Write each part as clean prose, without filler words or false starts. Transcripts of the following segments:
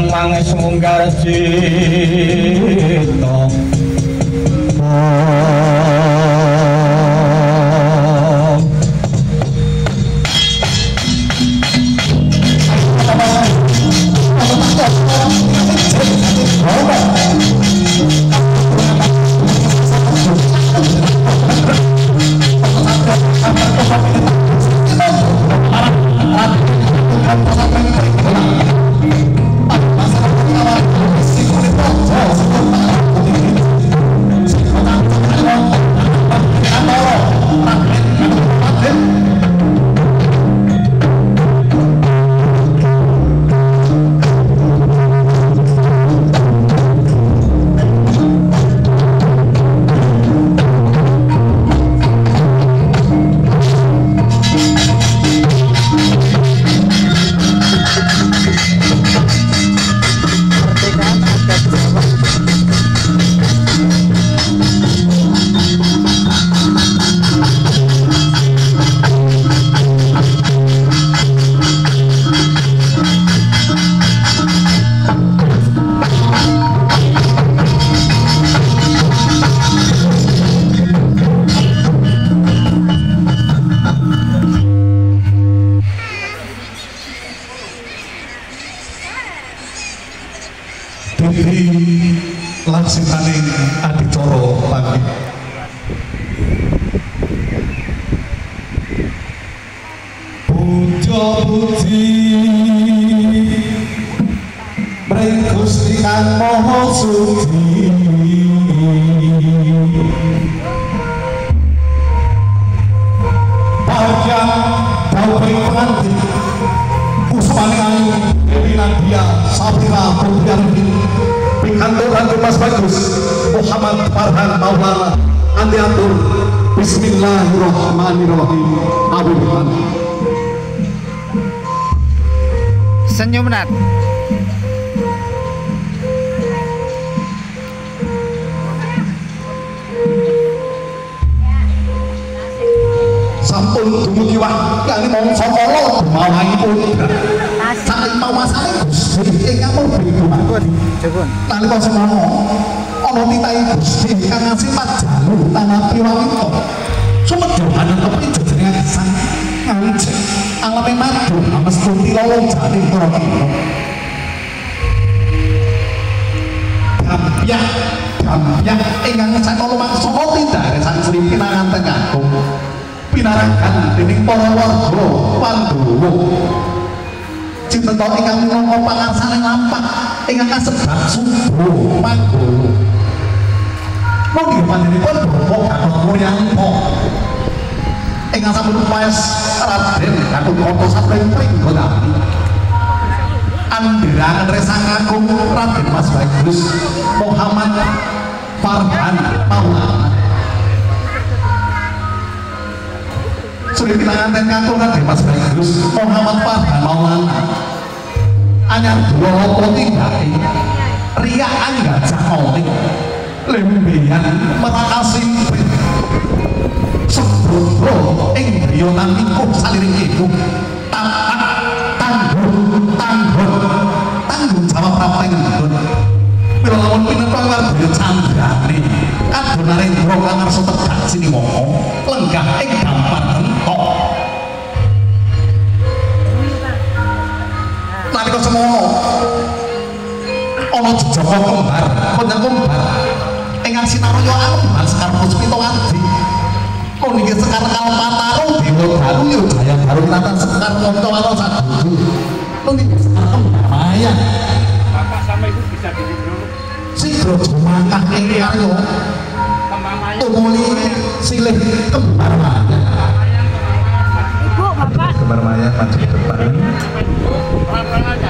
ingkang pangesunggar cita laksinaning adicara pagi puja puji mring Gusti Kang Maha Suci panjang dawuhing pengantin Puspaning Ayu Dewi Nadia Safira Putri Pikanturan Mas Bagus Muhammad Farhan Maulana Andiatur Bismillahirrahmanirrahim Amin. Senyum Nat. Sampun dumugi wekdal mangsa kala mawahipun saking mawasane Gusti ingkang mubeng Jepun. nalika semana ana titahe Gusti kang sifat jalu tanapi wanita sumedhahan tepi jejenenge gesang ngancik alame madu mestuti lolong jane para kira Gambyah ingkang ngecakno lumangsa tindak sang Sri Pinanganten Kakung pinarakan dening para warga Pandhawa cinta ingkang minangka pangarsaning lampah ingkang kasebat Subra Manggala mugi panjenenganipun Bapak Gatot Moyangka ingkang sampun paes Raden Gatotkaca sapring-pring godami andherangan Resang Agung Raden Mas Bagus Muhammad Farhan Maulana Suri Pinanganten Kakung Raden Mas Bagus Muhammad Farhan Maulana anyar dua tindake riyakan gajah oling lembeyan merakasi sebro ing griya nangingkuh saliring ibu tanggung jawab prapteng nggon mila lamun pinentu warga candrane kadon narendra kang ngarsa tegak sinimaka lenggah ing dampar entok nalika semono ana jejaka kembar ingkang sinaraya alembar Sekar Puspitawati niki Sekar Kalpataru Dewa Daru yo Jaya Daru Natan Sekar Montowaro sadudu niki Sekar Kembar Mayang Bapak sama Ibu bisa diri dulu Sidro Jumangkah ing karya tumuli silih Kembar Mayang Ibu, Bapak Kembar Mayang maju ke depan pelan-pelan aja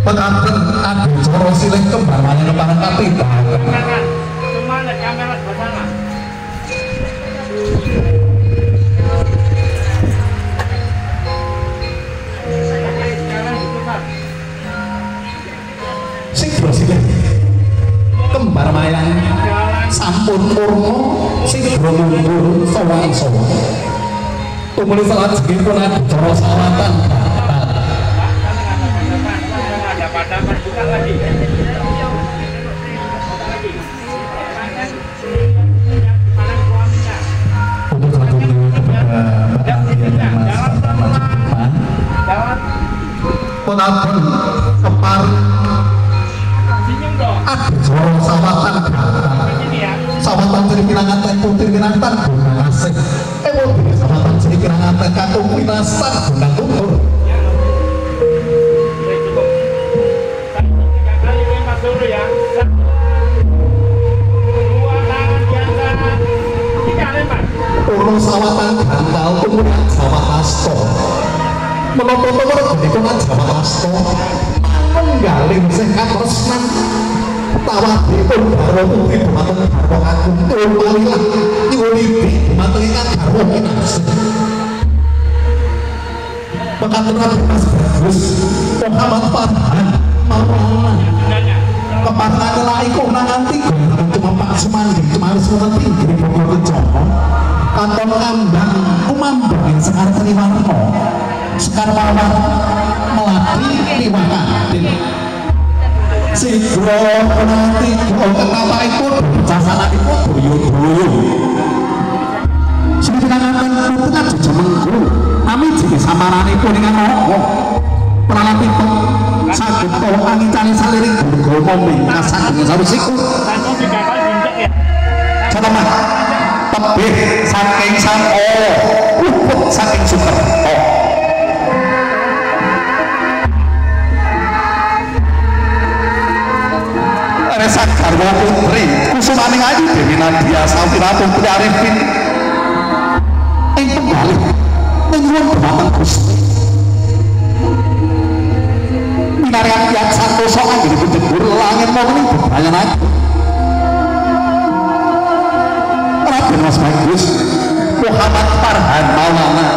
pengantin adicara silih Kembar Mayang parang kapita cuma ada kamera sebelah sana Sidro silih Kembar Mayang sampun purna Sidro mundur sawang-sawang tumuli salajengipun adicara sawatan Punabun kepar Senyum dong. ada suara sawatan datang. Sini ya. Sawatan Sri Pinanganten Putri Pinanganten guna asik. Dene sawatan Sri Pinanganten kakung Pinastan guna tutur. Udah cukup. 3 kali lempar dulu ya. 1, 2 tangan biasa. 3 lempar. Ono sawatan gantal kemudian sawat asto. Menapa to dikonan sawat asto? Menggaling sing katresnan tawahipun garwa putri dumateng garwa kakung Tulmalilah nyuwuni dumateng ingkang garwa kinasih. Mekaten Raden Mas Bagus Muhammad Farhan Maulana keparengan laiku nanganti cuma Pak Sumandi cuma wis wonten pinggir Bogor Joko kanton kambang kumambang ing Sekar Triwarna Sekar Mawar melati liwakatin sidro nanti kekapaipun casananipun doyo-doyo sing pinanganten putra jejemengku nami jene samaranipun ingkang napa pralatipun saged angin cali saliring gurga mingkas saking sarusiku Satu 3 kali diinjek ya. cateman tebih saking sampo uput saking Sukerto Resak garwa putri kusumaning ayu Dewi Nadia Safira Putri Arifin ing penggalih nyuwun dhumateng Gusti minaryan Kyat Santosa anggenipun jebur langit mawon bebayanake Raden Mas Bagus Muhammad Farhan Maulana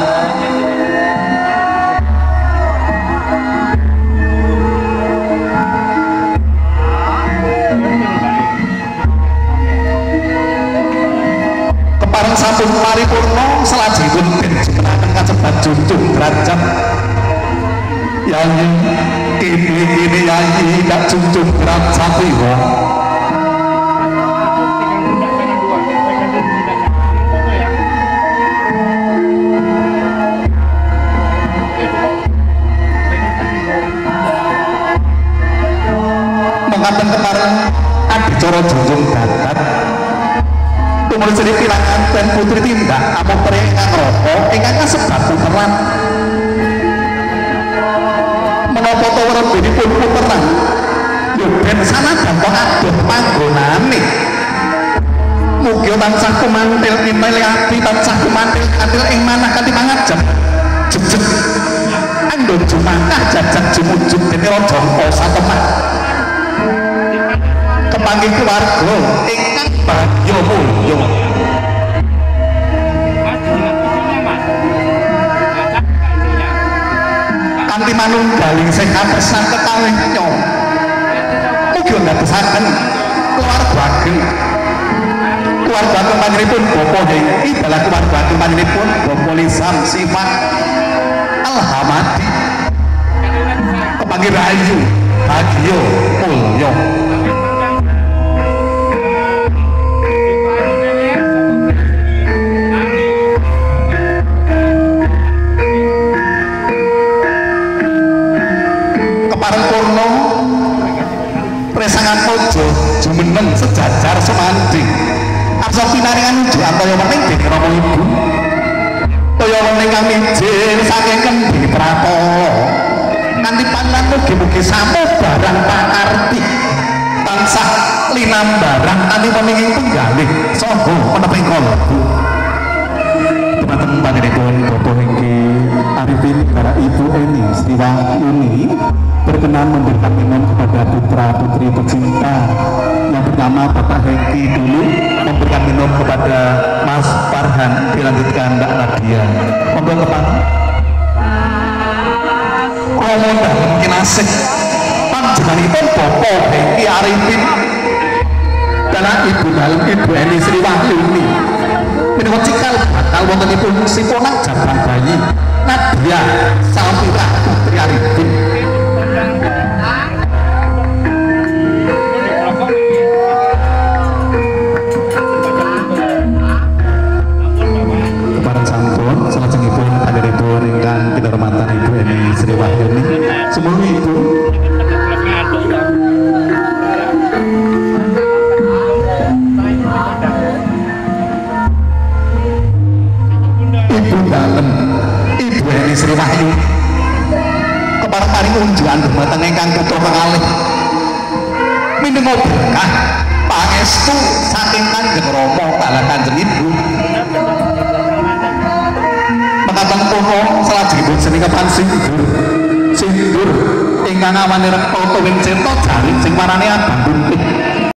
kepareng sampun paripurna salajengipun den jumenaken kacebat junjung derajat Yayi kini yayi dak junjung derajat pira mengatakan kepareng adicara junjung dadat tumul Sri Pinanganten Putri Tindak amung ingkang raka ingkang kasebat puteran menapa to werbenipun puteran yo ben sanadyan kok adoh panggonane mugi tansah kumantil intel ati tansah kumantil atil ing manah kanthi mangajab jejeg anggon jumakah jajak jumujud dene raja Satemah kepanggih keluarga ingkang bagya mulya kanthi manunggaling sing katresnan kekalih nyo mugi ndadosaken keluarga ageng keluarga ageng panjenenganipun Bapak Hengki dalah keluarga ageng panjenenganipun Bapak Lisam Sifat Alhamadi kepanggih rahayu bagya mulya parempurna presangan pojo jumeneng sejajar semanding arsa pinaringan nuju antaya wening dening Rama Ibu kaya wening kami ijin saking kendi pratala nganti panjenengan mugi-mugi sampun barang pakarti tansah linambarang kanthi wening penggalih saha meneping kalbu dumateng panjenenganipun Bapak Hengki Arifin para Ibu Eni Sri Wahyuni berkenan memberikan minum kepada putra putri tercinta yang pertama Bapak Hengki dulu memberikan minum kepada Mas Farhan dilanjutkan Mbak Nadia monggo kepang kula mondhal mungkin asik panjenenganipun Bapak Hengki Arifin dalam Ibu dalam Ibu Eni Sri Wahyuni menika cikal bakal wontenipun siponang jabang bayi Nadia Safira Putri Arifin kepareng sampun salajengipun kaderipun ingkang kinurmatan Ibu Eni Sri Wahyuni sumugi Sri Wahyu keparparing unjukan dumateng ingkang putra kekalih minenga berkah pangestu saking Kanjeng Rama kalih Kanjeng Ibu mekaten puno salajengipun senengapan sindur ingkang awane rekta tuwing cita jaring sing marane abang